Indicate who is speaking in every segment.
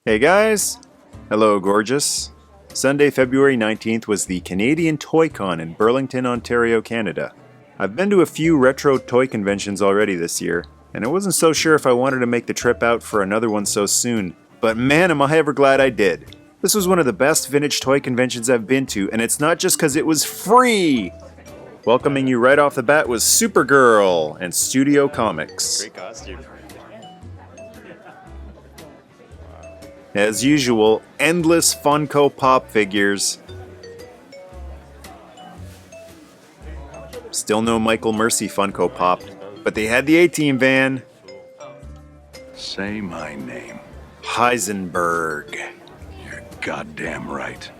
Speaker 1: Hey guys! Hello, gorgeous. Sunday, February 19th was the Canadian Toycon in Burlington, Ontario, Canada. I've been to a few retro toy conventions already this year, and I wasn't so sure if I wanted to make the trip out for another one so soon, but man am I ever glad I did. This was one of the best vintage toy conventions I've been to, and it's not just because it was free! Welcoming you right off the bat was Supergirl and Studio Comics.
Speaker 2: Great costume.
Speaker 1: As usual, endless Funko Pop figures. Still no Michael Mercy Funko Pop, but they had the A-Team van.
Speaker 3: Say my name.
Speaker 1: Heisenberg.
Speaker 3: You're goddamn right.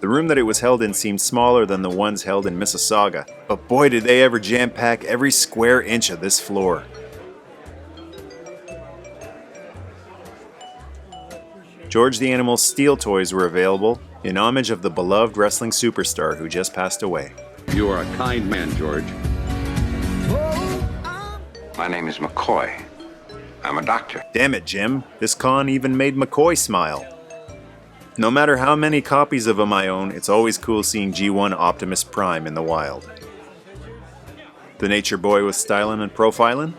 Speaker 1: The room that it was held in seemed smaller than the ones held in Mississauga, but boy did they ever jam-pack every square inch of this floor. George the Animal's steel toys were available in homage of the beloved wrestling superstar who just passed away.
Speaker 4: You are a kind man, George.
Speaker 5: My name is McCoy. I'm a doctor.
Speaker 1: Damn it, Jim. This con even made McCoy smile. No matter how many copies of him I own, it's always cool seeing G1 Optimus Prime in the wild. The Nature Boy was styling and profiling.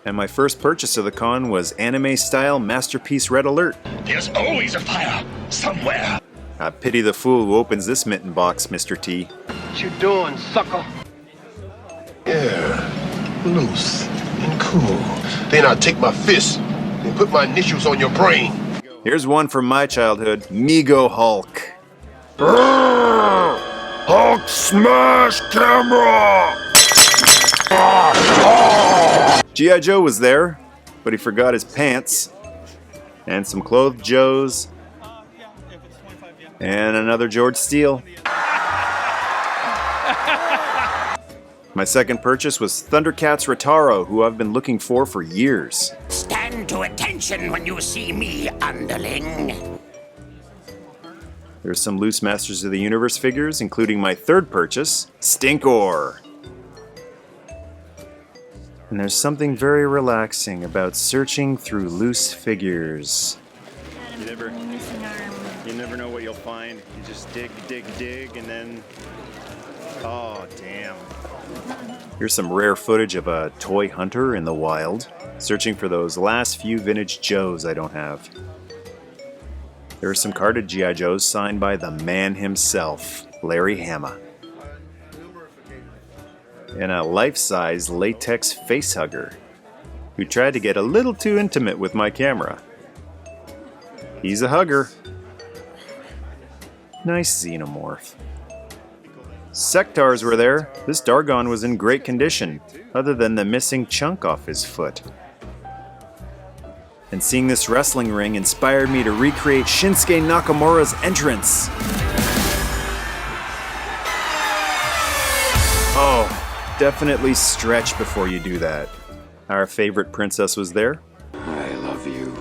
Speaker 1: And my first purchase of the con was anime-style Masterpiece Red Alert.
Speaker 6: There's always a fire somewhere.
Speaker 1: I pity the fool who opens this mitten box, Mr. T.
Speaker 7: What you doing, sucker?
Speaker 6: Yeah, loose and cool. Then I take my fist and put my initials on your brain.
Speaker 1: Here's one from my childhood, Mego Hulk.
Speaker 3: Hulk smash camera!
Speaker 1: G.I. Joe was there, but he forgot his pants. And some clothed Joes. And another George Steele. My second purchase was Thundercats Rotaro, who I've been looking for years.
Speaker 8: Stand to attention when you see me, underling.
Speaker 1: There's some loose Masters of the Universe figures, including my third purchase, Stinkor. And there's something very relaxing about searching through loose figures.
Speaker 2: You never know what you'll find. You just dig, and then... Oh, damn.
Speaker 1: Here's some rare footage of a toy hunter in the wild, searching for those last few vintage Joes I don't have. There are some carded G.I. Joes signed by the man himself, Larry Hama. And a life-size latex facehugger who tried to get a little too intimate with my camera. He's a hugger. Nice xenomorph. Sectars were there. This Dargon was in great condition, other than the missing chunk off his foot. And seeing this wrestling ring inspired me to recreate Shinsuke Nakamura's entrance. Oh, definitely stretch before you do that. Our favorite princess was there.
Speaker 5: I love you.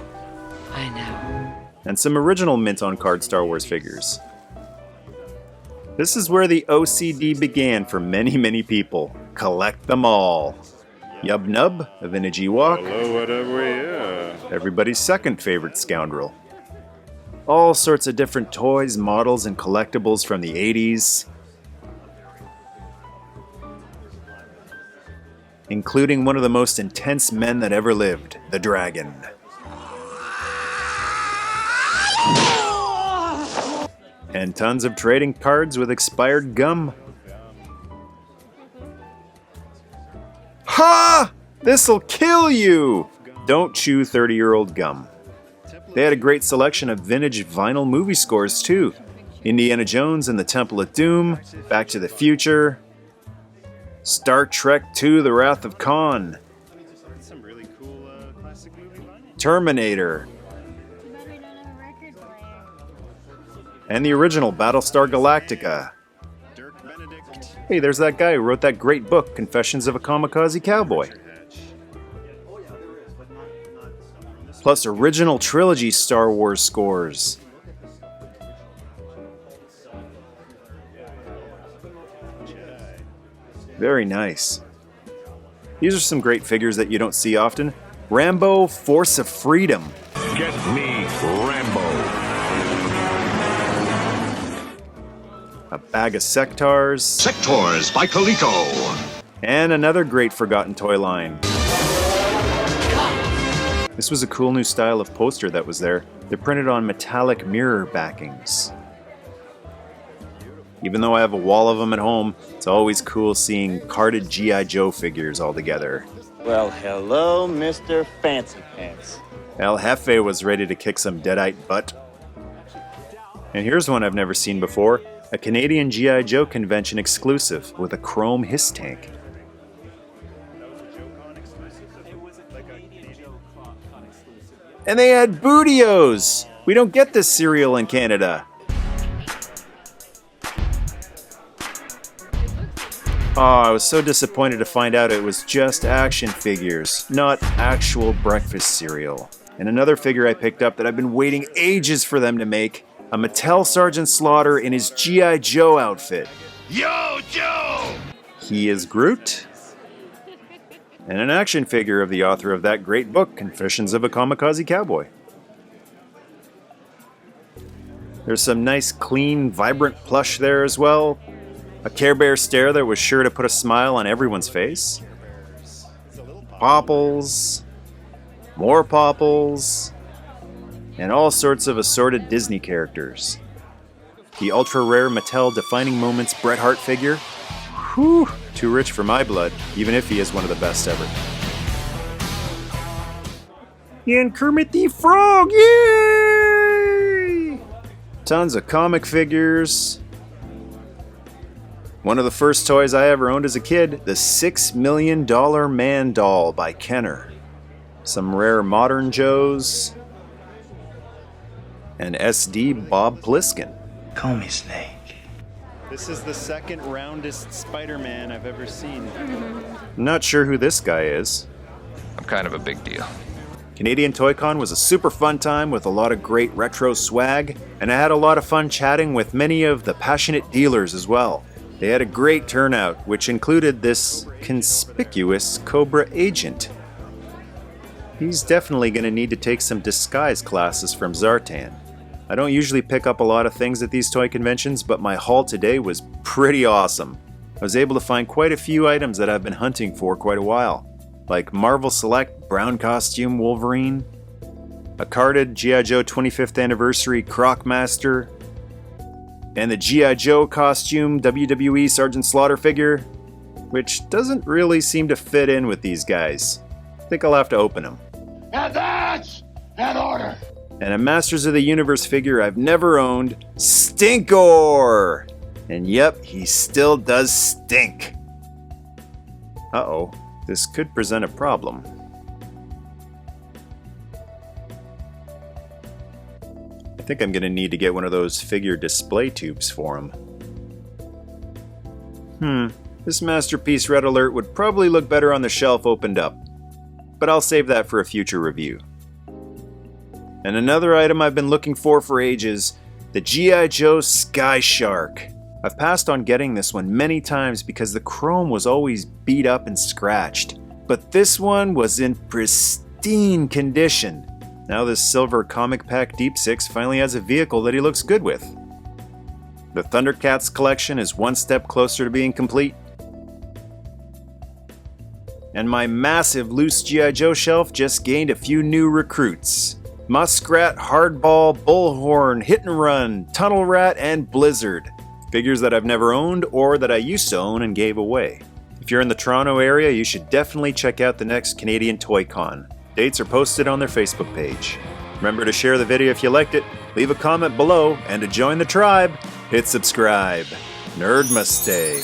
Speaker 9: I know.
Speaker 1: And some original mint on card Star Wars figures. This is where the OCD began for many, many people. Collect them all. Yub Nub, a vintage Ewok.
Speaker 2: Hello, whatever, yeah.
Speaker 1: Everybody's second favorite scoundrel. All sorts of different toys, models, and collectibles from the 80's. Including one of the most intense men that ever lived, the Dragon. And tons of trading cards with expired gum. Ha! This'll kill you! Don't chew 30-year-old gum. They had a great selection of vintage vinyl movie scores too. Indiana Jones and the Temple of Doom, Back to the Future, Star Trek II: The Wrath of Khan,
Speaker 2: Some really cool classic movie vinyl.
Speaker 1: Terminator, and the original Battlestar Galactica.
Speaker 2: Dirk Benedict.
Speaker 1: Hey, there's that guy who wrote that great book, Confessions of a Kamikaze Cowboy. Plus original trilogy Star Wars scores. Very nice. These are some great figures that you don't see often. Rambo Force of Freedom.
Speaker 3: Get me Rambo.
Speaker 1: A bag of Sectars.
Speaker 3: Sectors by Coleco.
Speaker 1: And another great forgotten toy line. This was a cool new style of poster that was there. They're printed on metallic mirror backings. Even though I have a wall of them at home, it's always cool seeing carded G.I. Joe figures all together.
Speaker 10: Well, hello, Mr. Fancy Pants.
Speaker 1: El Jefe was ready to kick some deadite butt. And here's one I've never seen before. A Canadian G.I. Joe convention exclusive with a chrome hiss tank. And they had Bootios! We don't get this cereal in Canada. Oh, I was so disappointed to find out it was just action figures, not actual breakfast cereal. And another figure I picked up that I've been waiting ages for them to make, a Mattel Sergeant Slaughter in his G.I. Joe outfit.
Speaker 3: Yo, Joe!
Speaker 1: He is Groot. And an action figure of the author of that great book, Confessions of a Kamikaze Cowboy. There's some nice, clean, vibrant plush there as well. A Care Bear stare that was sure to put a smile on everyone's face. Popples. More Popples. And all sorts of assorted Disney characters. The ultra-rare Mattel Defining Moments Bret Hart figure. Whew, too rich for my blood, even if he is one of the best ever. And Kermit the Frog, yay! Tons of comic figures. One of the first toys I ever owned as a kid, the $6 Million Man doll by Kenner. Some rare modern Joes. And SD Bob Pliskin.
Speaker 10: Call me Snake.
Speaker 2: This is the second roundest Spider-Man I've ever seen.
Speaker 1: Not sure who this guy is.
Speaker 5: I'm kind of a big deal.
Speaker 1: Canadian Toycon was a super fun time with a lot of great retro swag, and I had a lot of fun chatting with many of the passionate dealers as well. They had a great turnout, which included this conspicuous Cobra Agent. He's definitely going to need to take some disguise classes from Zartan. I don't usually pick up a lot of things at these toy conventions, but my haul today was pretty awesome. I was able to find quite a few items that I've been hunting for quite a while, like Marvel Select Brown Costume Wolverine, a carded G.I. Joe 25th Anniversary Crocmaster, and the G.I. Joe costume WWE Sergeant Slaughter figure, which doesn't really seem to fit in with these guys. I think I'll have to open them.
Speaker 3: And that's an order.
Speaker 1: And a Masters of the Universe figure I've never owned, Stinkor! And yep, he still does stink. Uh-oh, this could present a problem. I think I'm gonna need to get one of those figure display tubes for him. This Masterpiece Red Alert would probably look better on the shelf opened up, but I'll save that for a future review. And another item I've been looking for ages, the G.I. Joe Sky Shark. I've passed on getting this one many times because the chrome was always beat up and scratched, but this one was in pristine condition. Now this silver Comic Pack Deep Six finally has a vehicle that he looks good with. The Thundercats collection is one step closer to being complete. And my massive loose G.I. Joe shelf just gained a few new recruits. Muskrat, Hardball, Bullhorn, Hit and Run, Tunnel Rat, and Blizzard. Figures that I've never owned or that I used to own and gave away. If you're in the Toronto area, you should definitely check out the next Canadian Toycon. Dates are posted on their Facebook page. Remember to share the video if you liked it, leave a comment below, and to join the tribe, hit subscribe. Nerd must stay.